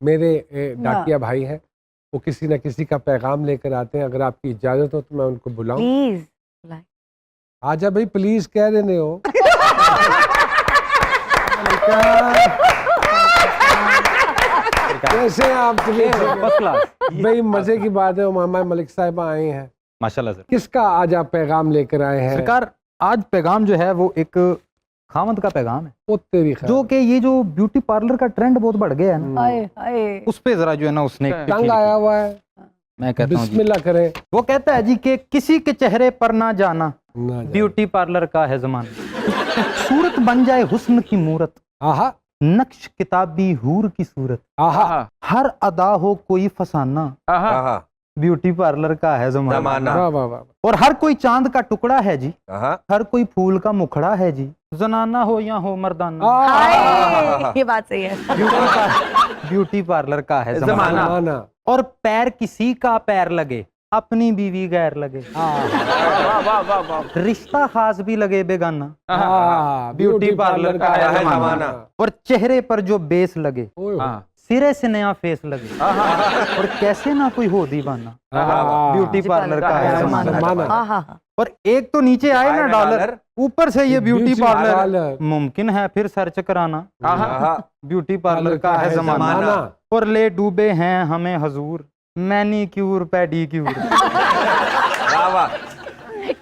मेरे डाकिया भाई हैं, वो किसी न किसी का पैगाम लेकर आते हैं। अगर आपकी इजाजत हो तो मैं उनको बुलाऊं। प्लीज आजा भाई, प्लीज कह रहे हो। कैसे हैं आप? First class. भाई मजे की बात है, उमामा मलिक साहिबा आए हैं। माशाल्लाह सर। किसका आज आप पैगाम लेकर आए हैं? सरकार, आज पैगाम जो है वो एक खामद का पैगाम है, वो तेरी खैर। जो कि ये जो ब्यूटी पार्लर का ट्रेंड बहुत बढ़ गया है ना, हाय हाय उस पे जरा जो है ना उसने एक तंग आया हुआ है। मैं कहता हूँ जी, बिस्मिल्लाह करें वो कहता है जी कि किसी के चेहरे पर ना जाना, ना जाने। ब्यूटी पार्लर का है जमाना। सूरत बन जाए हुस्न की मूरत, आहा नक्श किताबी हूर की सूरत, आहा हर अदा हो कोई फसाना, आहा, ब्यूटी पार्लर का है जमाना। वाह वाह वाह। और हर कोई चांद का टुकड़ा है जी, आहा, हर कोई फूल का मुखड़ा है जी, जनाना हो या हो मर्दाना, हाय, ये बात सही है। ब्यूटी पार्लर का है जमाना। जमाना। और पैर किसी का पैर लगे, अपनी बीवी गैर लगे, रिश्ता खास भी लगे बेगाना, ब्यूटी पार्लर का है जमाना। और चेहरे पर जो बेस लगे, ओए होए। सिरे से नया फेस लगे, और कैसे ना कोई हो दीवाना, ब्यूटी पार्लर का है जमाना। जमाना। और एक तो नीचे आए ना डॉलर, ऊपर से ये ब्यूटी पार्लर मुमकिन है फिर सर्च कराना, ब्यूटी पार्लर का है जमाना। और ले डूबे हैं हमें हजूर, मैनीक्यूर पेडीक्यूर,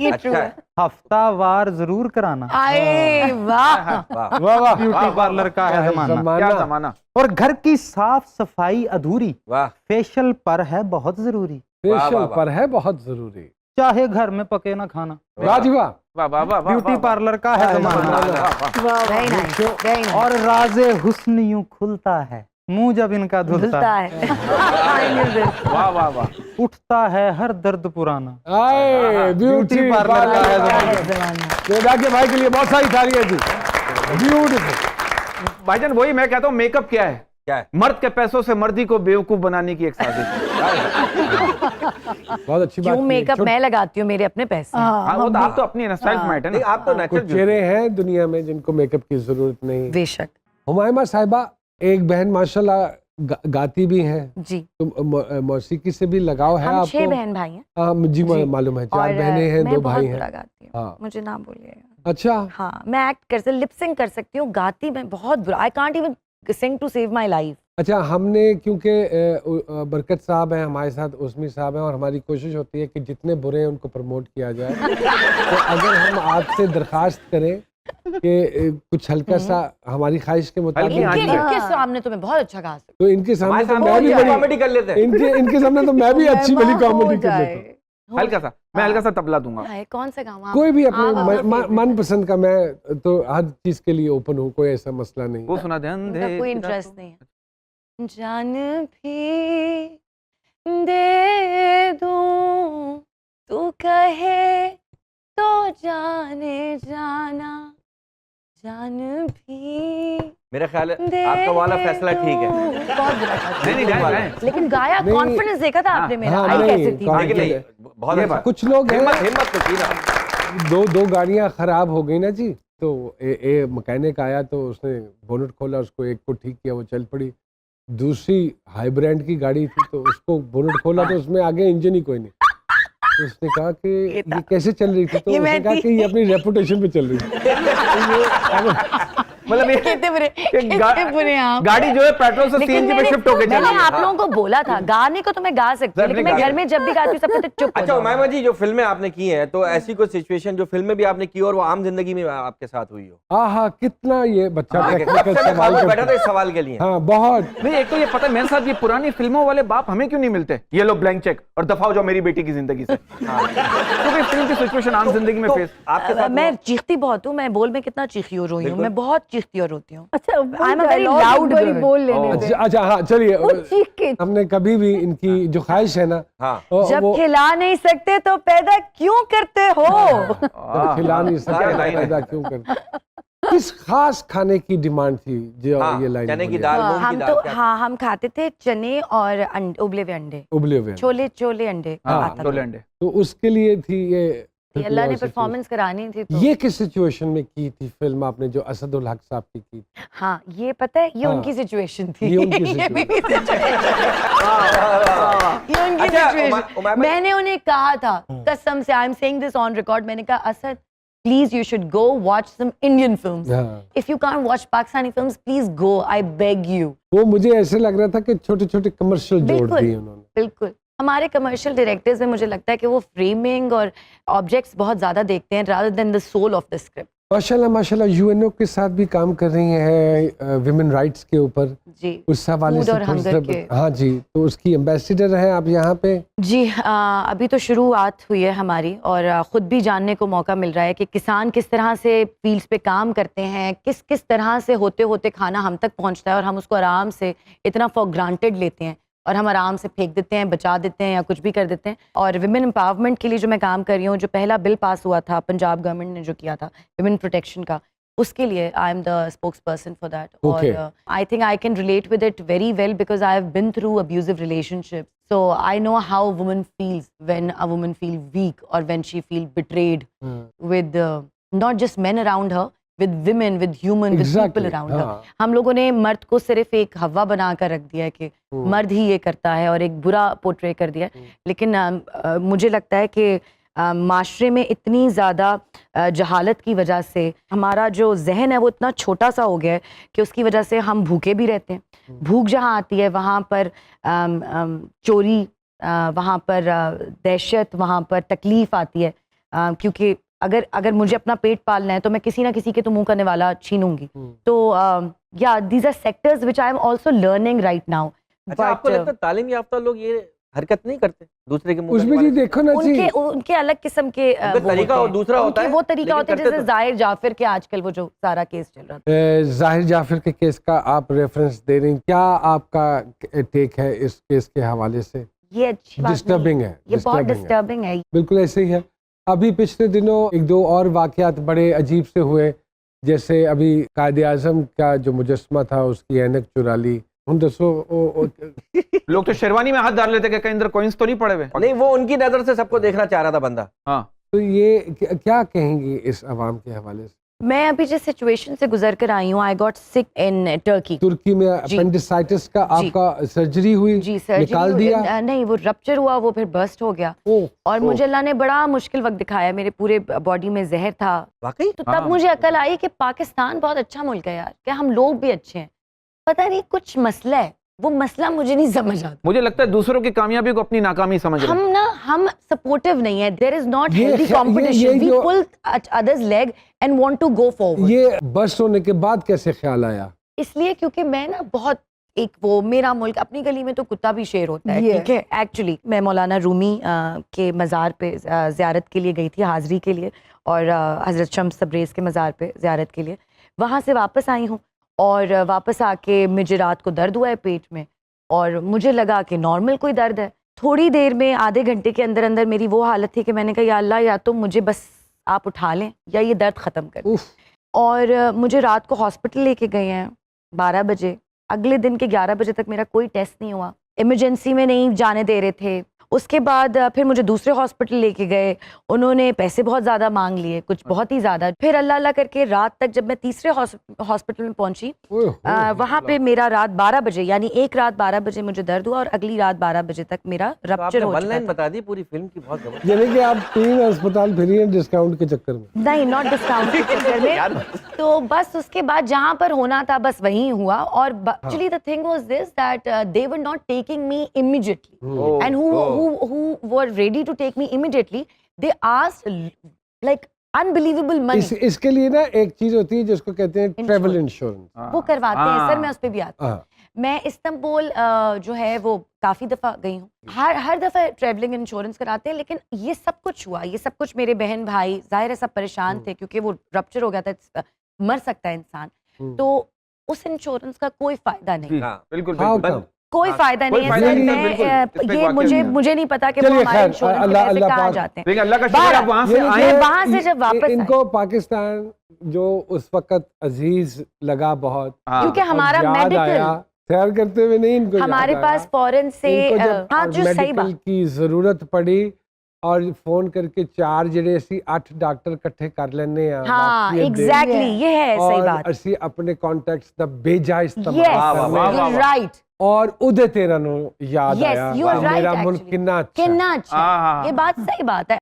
ये ट्रू है। हफ्तावार जरूर कराना, हाय वाह। वाह वाह। ब्यूटी पार्लर का है जमाना। जमाना। और घर की साफ सफाई अधूरी, वाह, फेशियल पर है बहुत जरूरी, फेशियल पर है बहुत जरूरी। चाहे घर में पके ना खाना, वाह जी वाह। ब्यूटी पार्लर का है जमाना। Very nice, very nice. और राज़े हुस्न यूं खुलता है, मुंह जब इनका धुलता धुलता है, है। उठता है हर दर्द पुराना, आए ब्यूटी पार्लर का है जमाना। जमाना। डाकिया भाई के लिए बहुत सारी तालियां जी। ब्यूटीफुल। भाईजान वही मैं कहता हूँ, मेकअप क्या है? क्या है? मर्द के पैसों से मर्दी को बेवकूफ बनाने की एक साजिश। बहुत अच्छी बात। क्यों मेकअप मैं लगाती हूँ, मेरे अपने पैसे। हाँ, वो तो आप तो अपनी स्टाइल में है नहीं, ना। आप तो कुछ नेचुरल चेहरे हैं दुनिया में जिनको मेकअप की जरूरत नहीं। बेशक हुमायमा साहिबा एक बहन माशाल्लाह गाती भी हैं, जी। तो मौसीकी से भी लगाव है हम आपको? 6 बहन भाई हैं। हाँ मुझे जी। मालूम है, 4 और बहनें हैं, मैं 2 बहुत भाई बुरा हैं। गाती हूँ, हाँ। मुझे ना बोलिएगा। अच्छा। हाँ, मैं एक्ट कर सकती, लिप सिंक कर सकती हूँ, गाती मैं बहुत बुरा। I can't even sing to save my life. अच्छा, हमने क्योंकि बरकत साहब हैं हमारे साथ, उस्मी साहब हैं, और हमारी कोशिश होती है कि जितने बुरे हैं उनको प्रमोट किया जाए। तो अगर हम आपसे दरखास्त करें कि कुछ हल्का सा हमारी ख्वाहिश के मुताबिक, इनके सामने तो मैं बहुत अच्छा गा सकती तो इनके सामने तो मैं भी कॉमेडी कर लेते हैं। इनके सामने तो मैं भी अच्छी भली कॉमेडी कर लेता हूँ। हल्का सा, मैं हल्का सा तबला दूंगा। हूँ। कौन सा गाऊँ? कोई भी अपने मन पसंद का, मैं तो हर चीज के लिए ओपन हूँ, कोई ऐसा मसला नहीं। वो सुना दे अंधे। कोई इंटरेस्ट नहीं है। जान भी दे दूं, तू कहे तो जाने जाना, जान भी मेरा ख्याल है आपका वाला फैसला ठीक है। बहुत बुरा था। नहीं, गाएं। लेकिन गाया, नहीं, कॉन्फिडेंस देखा था आपने मेरा। हाँ, आई नहीं, कैसे थी? लेकिन नहीं, बहुत अच्छा। कुछ लोग हैं, हिम्मत तो की ना। दो गाड़ियां खराब हो गई ना जी, तो मैकेनिक आया तो उसने बोनट खोला, उसको एक को ठीक किया, वो चल पड़ी। दूसरी हाई ब्रांड की गाड़ी थी, तो उसको बोनट खोला तो उसमें आगे इंजन ही कोई नहीं। तो उसने कहा कि ये कैसे चल रही थी, तो ये उसने मैं कहा थी। कि ये अपनी रेपुटेशन पे चल रही थी। मतलब ये कितने बुरे, गा- कितने बुरे आप। गाड़ी जो है पेट्रोल से लेकिन सीएनजी पे मैंने शिफ्ट होके चल मैंने रही है। आप लोगों को बोला था, गाने को तो मैं गा सकती हूँ, लेकिन मैं घर में जब भी गाती हूँ सब कहते चुप हो अच्छा जाओ। उमायमा जी, जो फिल्में आपने की हैं, तो ऐसी कोई सिचुएशन जो फिल्में भी आपने की और वो आम जिंदगी में आपके साथ हुई हो? हाँ, कितना ये बच्चा हाँ, टेक्निकल मैं सवाल बैठा करता था इस सवाल के लिए। है। हाँ बहुत। नहीं, एक तो ये पता है मेरे साथ, ये पुरानी फिल्मों वाले बाप हमें क्यों नहीं मिलते? ये लो ब्लैंक चेक और दफा हो जाओ मेरी बेटी की जिंदगी से। क्योंकि फिल्म की सिचुएशन आम जिंदगी में फेस आपके साथ मैं चीखती बहुत हूँ, मैं बोल में कितना चीखी और रोई हूँ, मैं बहुत चीखती और रोती हूँ। अच्छा, आई एम वेरी लाउड बोल लेने दे। अच्छा हाँ चलिए, वो चीख के हमने कभी भी इनकी जो ख्वाहिश है ना, हाँ। जब खिला नहीं सकते तो पैदा क्यों करते हो? जब खिला नहीं सकते क्या तो लाइन है? पैदा क्यों करते? किस खास खाने की डिमांड थी जो हाँ, ये लाइन चने की बोली? दाल, मूंग की हम दाल, तो क्या? हाँ, हम खाते थे चने और उबले हुए अंडे, उबले हुए। छोले अंडे हाँ, आता था। छोले अंडे। तो उसके लिए थी ये ये अल्लाह ने परफॉर्मेंस करानी थी तो ये किस सिचुएशन में की थी फिल्म आपने जो असदुल हक साहब की थी? हाँ ये पता है ये हाँ, उनकी सिचुएशन थी ये उनकी ये भी situation। ये उनकी अच्छा, सिचुएशन। मैंने उन्हें कहा था कसम से, I am saying this on record, मैंने कहा Asad please you should go watch some Indian films, हाँ। If you can't watch Pakistani films please go, I beg you. वो मुझे ऐसे लग रहा था कि छोटे छोटे कमर्शियल जोड़ बिल्कुल, दिए उन्होंने। बिल्कुल। हमारे कमर्शियल डायरेक्टर्स में मुझे लगता है कि वो फ्रेमिंग और ऑब्जेक्ट्स बहुत ज्यादा देखते हैं rather than the soul of the script. माशाल्लाह माशाल्लाह यूएनओ के साथ भी काम कर रही हैं विमेन राइट्स के ऊपर, जी उस हवाले Food से और थोड़ा hunger सा के। हाँ जी, तो उसकी एम्बेसडर हैं आप यहाँ पे? जी अभी तो शुरुआत हुई है हमारी, और ख़ुद भी जानने को मौका मिल रहा है कि किसान किस तरह से फील्ड्स पे काम करते हैं, किस किस तरह से होते होते खाना हम तक पहुंचता है और हम उसको आराम से इतना फॉर ग्रांटेड लेते हैं और हम आराम से फेंक देते हैं, बचा देते हैं या कुछ भी कर देते हैं। और विमेन एम्पावरमेंट के लिए जो मैं काम कर रही हूँ, जो पहला बिल पास हुआ था पंजाब गवर्नमेंट ने जो किया था विमेन प्रोटेक्शन का, उसके लिए I am the spokes person for that. Okay. और I think I can relate with it very well because I have been through abusive relationship, so I know how a woman feels when a woman feels weak or when she feels betrayed with not just men around her, with women, with human, with Exactly, people around her. हाँ। हम लोगों ने मर्द को सिर्फ एक हवा बना कर रख दिया है कि मर्द ही ये करता है और एक बुरा पोर्ट्रे कर दिया है। लेकिन मुझे लगता है कि माशरे में इतनी ज़्यादा जहालत की वजह से हमारा जो जहन है वो इतना छोटा सा हो गया है कि उसकी वजह से हम भूखे भी रहते हैं। भूख जहाँ आती है वहाँ पर चोरी, वहाँ पर दहशत, वहाँ पर तकलीफ़ आती है, क्योंकि अगर मुझे अपना पेट पालना है तो मैं किसी ना किसी के तो मुंह करने वाला छीनूंगी। तो या these are sectors which I am also learning right now. अच्छा, आपको लगता है तालीम याफ्ता लोग ये हरकत नहीं करते दूसरे के मुंह उसमें करने जी वाले? देखो ना जी, उनके अलग किस्म के उनका वो तरीका होते और हैं। दूसरा होता उनके है, वो तरीका लेकिन होता है करते जैसे तो- जाहिर जाफिर के आजकल वो जो सारा केस चल रहा था। जाहिर जाफिर के केस का आप रेफरेंस दे रही हैं, क्या आपका टेक है इस केस के हवाले से? ये अच्छी बात नहीं डिस्टर्बिंग है, ये बहुत disturbing है। डिस्टर्बिंग है। बिल्कुल ऐसे ही है। अभी पिछले दिनों एक दो और वाकयात बड़े अजीब से हुए, जैसे अभी कायदे आजम का जो मुजस्समा था उसकी ऐनक चुरा ली। उन दसो लोग तो शेरवानी में हाथ डाल लेते कि कहीं अंदर कॉइन्स तो नहीं पड़े हुए। नहीं, वो उनकी नजर से सबको देखना चाह रहा था बंदा। हाँ, तो ये क्या कहेंगी इस अवाम के हवाले से? मैं अभी जिस सिचुएशन से गुजर कर आई हूँ, I got sick in Turkey. तुर्की में अपेंडिसाइटिस का जी। आपका सर्जरी हुई, जी सर्जरी निकाल दिया? नहीं, वो रप्चर हुआ, वो फिर बर्स्ट हो गया और मुझे अल्लाह ने बड़ा मुश्किल वक्त दिखाया। मेरे पूरे बॉडी में जहर था। वाकई तो तब मुझे अकल आई कि पाकिस्तान बहुत अच्छा मुल्क है यार, कि हम लोग भी अच्छे हैं। पता नहीं कुछ मसला है, वो मसला मुझे नहीं समझ आता। मुझे लगता है दूसरों की कामयाबी को अपनी नाकामी समझ रहे हैं। हम सपोर्टिव नहीं है। देयर इज नॉट ये हेल्दी ये कंपटीशन, वी जो- pull others leg and want to go forward. ये बस्ट होने के बाद कैसे ख्याल आया? इसलिए क्योंकि मैं ना बहुत एक वो मेरा मुल्क, अपनी गली में तो कुत्ता भी शेर होता है, ठीक है। एक्चुअली मैं मौलाना रूमी के मज़ार पे ज़ियारत के लिए गई थी, हाज़री के लिए, और हज़रत शम्स तब्रेज़ के मज़ार पे ज़ियारत के लिए। वहाँ से वापस आई हूँ और वापस आके मुझे रात को दर्द हुआ है पेट में, और मुझे लगा कि नॉर्मल कोई दर्द है। थोड़ी देर में, आधे घंटे के अंदर अंदर मेरी वो हालत थी कि मैंने कहा या अल्लाह, या तो मुझे बस आप उठा लें या ये दर्द ख़त्म कर दें। उफ, और मुझे रात को हॉस्पिटल लेके गए हैं 12 बजे। अगले दिन के 11 बजे तक मेरा कोई टेस्ट नहीं हुआ, इमरजेंसी में नहीं जाने दे रहे थे। उसके बाद फिर मुझे दूसरे हॉस्पिटल लेके गए, उन्होंने पैसे बहुत ज़्यादा मांग लिए, कुछ बहुत ही ज़्यादा। फिर अल्लाह अल्लाह करके रात तक जब मैं तीसरे हॉस्पिटल में पहुंची, वहाँ पे मेरा रात 12 बजे, यानी एक रात 12 बजे मुझे दर्द हुआ और अगली रात 12 बजे तक मेरा तो रप्चर आपने हो वन चुका लाइन था। बता दी पूरी फिल्म की, बहुत जबरदस्त। यानी कि आप 3 अस्पताल फिरी हैं डिस्काउंट के चक्कर में? नहीं, नॉट डिस्काउंट के चक्कर में। तो बस उसके बाद जहाँ पर होना था बस वहीं हुआ। और actually the thing was this that they were not taking me immediately, and who were ready to take me immediately, they asked like unbelievable money. इसके लिए ना एक चीज होती है जिसको कहते हैं ट्रैवल इंश्योरेंस। वो करवाते हैं सर, मैं उस पे भी आती हूँ। हाँ, मैं इस्तांबुल जो है वो काफी दफा गई हूँ, हर दफा ट्रैवलिंग इंश्योरेंस कराते हैं। लेकिन ये सब कुछ हुआ, ये सब कुछ मेरे बहन भाई जाहिर है सब परेशान थे क्योंकि वो रप्चर हो गया था, मर सकता है इंसान। तो उस इंश्योरेंस का कोई फायदा नहीं, हाँ, बिल्कुल How बिल्कुल। come? कोई फायदा कोई नहीं है फायदा सर। नहीं है, मैं बिल्कुल। इस पे ये वाकई मुझे नहीं पता कि वो चलिए हमारे खैर, इंश्योरेंस के अल्लाह पैसे अल्लाह कहाँ पाक- जाते हैं। लेकिन अल्लाह का शुक्र बारह, आप वहाँ से ये आए। मैं वहाँ से जब वापस इनको पाकिस्तान जो उस वक्त अजीज लगा बहुत, हाँ। क्योंकि हमारा याद मेडिकल, आया, सैर करते हुए नहीं इनको हमारे याद पास आया। फॉरेन से इनको जब हाँ जो सही मेडिकल बात, की जरूरत पड़ी और फोन करके 4 ਜਿਹੜੇ ਅਸੀਂ 8 ਡਾਕਟਰ ਇਕੱਠੇ ਕਰ ਲੈਨੇ ਆ हाँ एग्जैक्टली ये है सही और बात ਅਸੀਂ ਆਪਣੇ ਕੰਟੈਕਟਸ ਦਾ ਬੇਜਾ ਇਸਤੇਮਾਲ यस ਕਰਨੇ यू राइट और उदय तेरा नु याद Yes, आया you are कि right, मेरा मुल्क actually. कितना अच्छा है। कितना अच्छा हाँ, हाँ, है। ये बात सही बात है